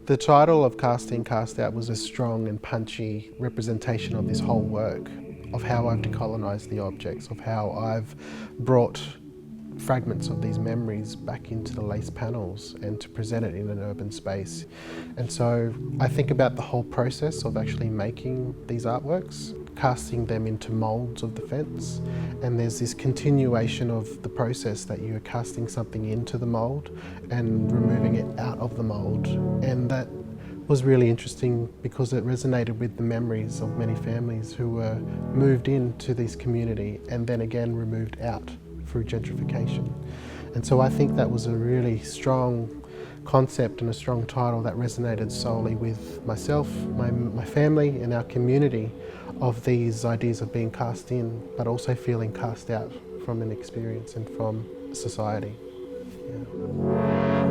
The title of Cast In, Cast Out was a strong and punchy representation of this whole work, of how I've decolonised the objects, of how I've brought fragments of these memories back into the lace panels and to present it in an urban space. And so I think about the whole process of actually making these artworks, casting them into moulds of the fence, and there's this continuation of the process that you're casting something into the mould and removing it out of the mould. And that was really interesting because it resonated with the memories of many families who were moved into this community and then again removed out through gentrification. And so I think that was a really strong concept and a strong title that resonated solely with myself, my family and our community, of these ideas of being cast in but also feeling cast out from an experience and from society. Yeah.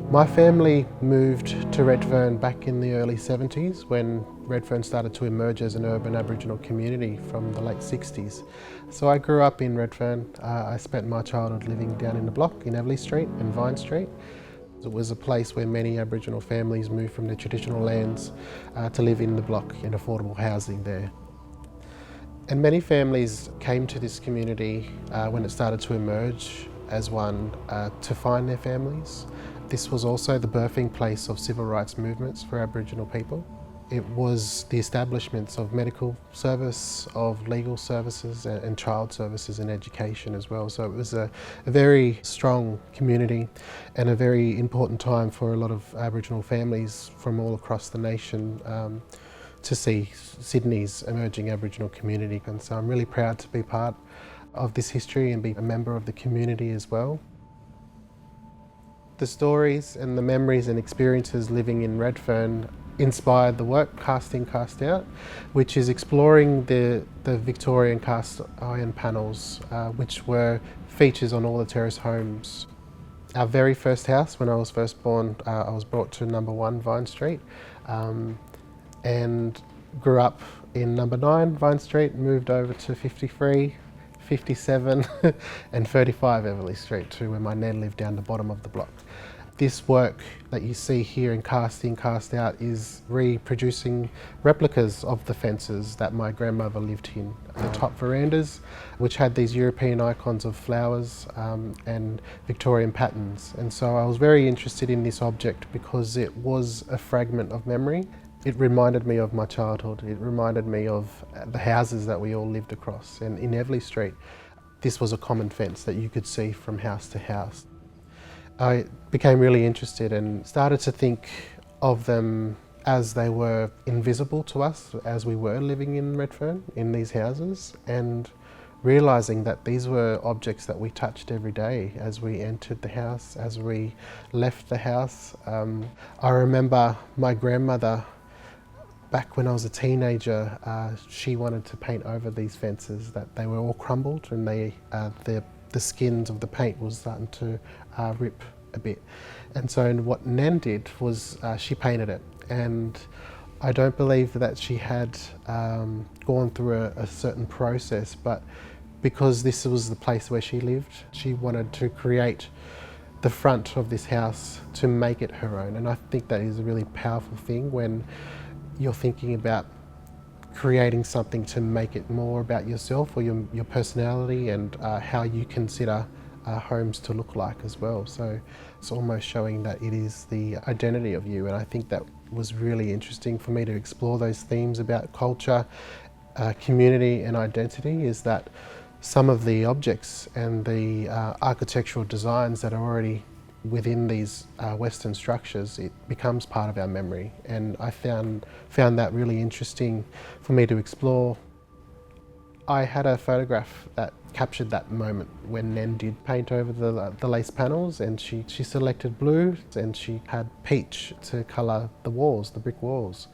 My family moved to Redfern back in the early 70s when Redfern started to emerge as an urban Aboriginal community from the late 60s. So I grew up in Redfern. I spent my childhood living down in the block in Everleigh Street and Vine Street. It was a place where many Aboriginal families moved from their traditional lands to live in the block in affordable housing there. And many families came to this community when it started to emerge as one to find their families. This was also the birthing place of civil rights movements for Aboriginal people. It was the establishments of medical service, of legal services and child services and education as well. So it was a very strong community and a very important time for a lot of Aboriginal families from all across the nation to see Sydney's emerging Aboriginal community. And so I'm really proud to be part of this history and be a member of the community as well. The stories and the memories and experiences living in Redfern inspired the work Cast In, Cast Out, which is exploring the Victorian cast iron panels, which were features on all the terrace homes. Our very first house, when I was first born, I was brought to number 1 Vine Street and grew up in number 9 Vine Street, moved over to 53, 57 and 35 Everleigh Street to where my nan lived down the bottom of the block. This work that you see here in Cast In, Cast Out is reproducing replicas of the fences that my grandmother lived in. The top verandas, which had these European icons of flowers and Victorian patterns. And so I was very interested in this object because it was a fragment of memory. It reminded me of my childhood. It reminded me of the houses that we all lived across. And in Everleigh Street, this was a common fence that you could see from house to house. I became really interested and started to think of them as they were invisible to us as we were living in Redfern, in these houses, and realising that these were objects that we touched every day as we entered the house, as we left the house. I remember my grandmother, back when I was a teenager, she wanted to paint over these fences, that they were all crumbled and the skins of the paint was starting to rip a bit. And so what Nan did was she painted it, and I don't believe that she had gone through a certain process, but because this was the place where she lived, she wanted to create the front of this house to make it her own. And I think that is a really powerful thing when you're thinking about creating something to make it more about yourself or your personality and how you consider homes to look like as well. So it's almost showing that it is the identity of you, and I think that was really interesting for me to explore those themes about culture, community and identity, is that some of the objects and the architectural designs that are already within these Western structures, it becomes part of our memory. And I found that really interesting for me to explore. I had a photograph that captured that moment when Nan did paint over the lace panels, and she selected blue and she had peach to colour the walls, the brick walls.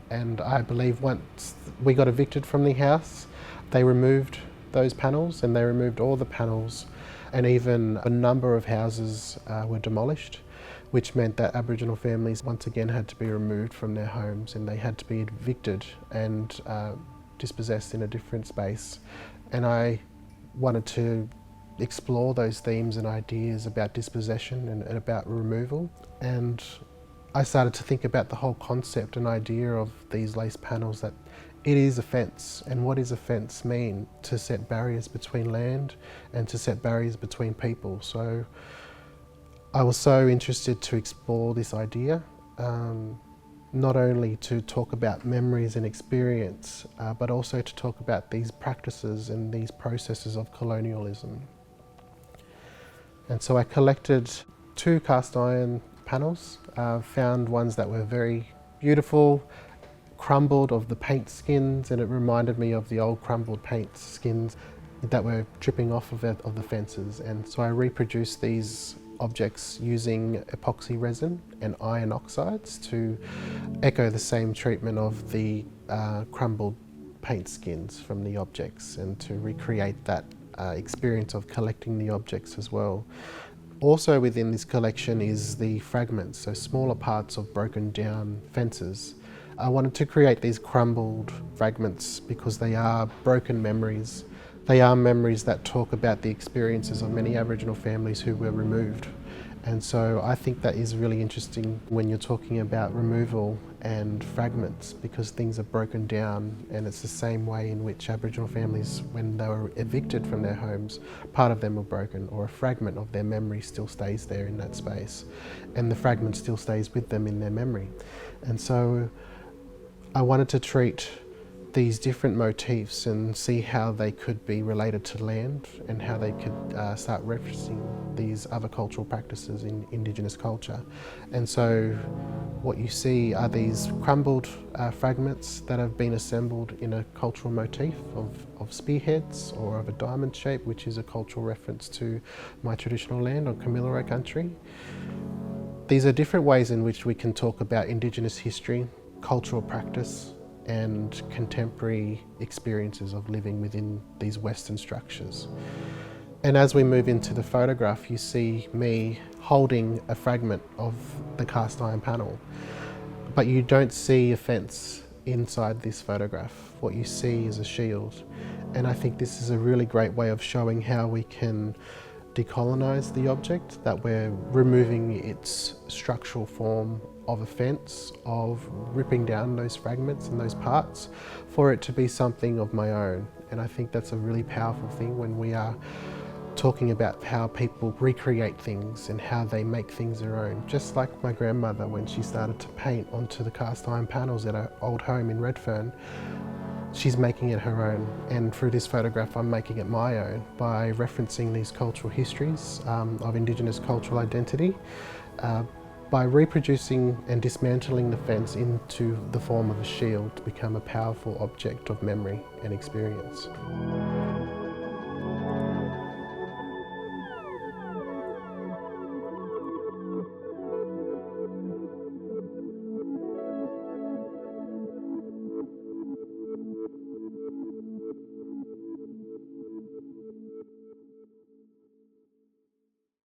And I believe once we got evicted from the house, they removed those panels, and they removed all the panels, and even a number of houses were demolished, which meant that Aboriginal families once again had to be removed from their homes, and they had to be evicted and dispossessed in a different space. And I wanted to explore those themes and ideas about dispossession and about removal. And I started to think about the whole concept and idea of these lace panels, that it is a fence. And what does a fence mean? To set barriers between land and to set barriers between people. So I was so interested to explore this idea, not only to talk about memories and experience, but also to talk about these practices and these processes of colonialism. And so I collected 2 cast iron panels, found ones that were very beautiful, crumbled of the paint skins, and it reminded me of the old crumbled paint skins that were dripping off of the fences. And so I reproduced these objects using epoxy resin and iron oxides to echo the same treatment of the crumbled paint skins from the objects, and to recreate that experience of collecting the objects as well. Also within this collection is the fragments, so smaller parts of broken down fences. I wanted to create these crumbled fragments because they are broken memories. They are memories that talk about the experiences of many Aboriginal families who were removed. And so I think that is really interesting when you're talking about removal and fragments, because things are broken down, and it's the same way in which Aboriginal families, when they were evicted from their homes, part of them were broken, or a fragment of their memory still stays there in that space, and the fragment still stays with them in their memory. And so I wanted to treat these different motifs and see how they could be related to land, and how they could start referencing these other cultural practices in Indigenous culture. And so what you see are these crumbled fragments that have been assembled in a cultural motif of spearheads, or of a diamond shape, which is a cultural reference to my traditional land on Kamilaroi country. These are different ways in which we can talk about Indigenous history, cultural practice, and contemporary experiences of living within these Western structures. And as we move into the photograph, you see me holding a fragment of the cast iron panel, but you don't see a fence inside this photograph. What you see is a shield. And I think this is a really great way of showing how we can decolonise the object, that we're removing its structural form of a fence, of ripping down those fragments and those parts for it to be something of my own. And I think that's a really powerful thing when we are talking about how people recreate things and how they make things their own. Just like my grandmother, when she started to paint onto the cast iron panels at her old home in Redfern, she's making it her own. And through this photograph, I'm making it my own by referencing these cultural histories of Indigenous cultural identity, by reproducing and dismantling the fence into the form of a shield to become a powerful object of memory and experience.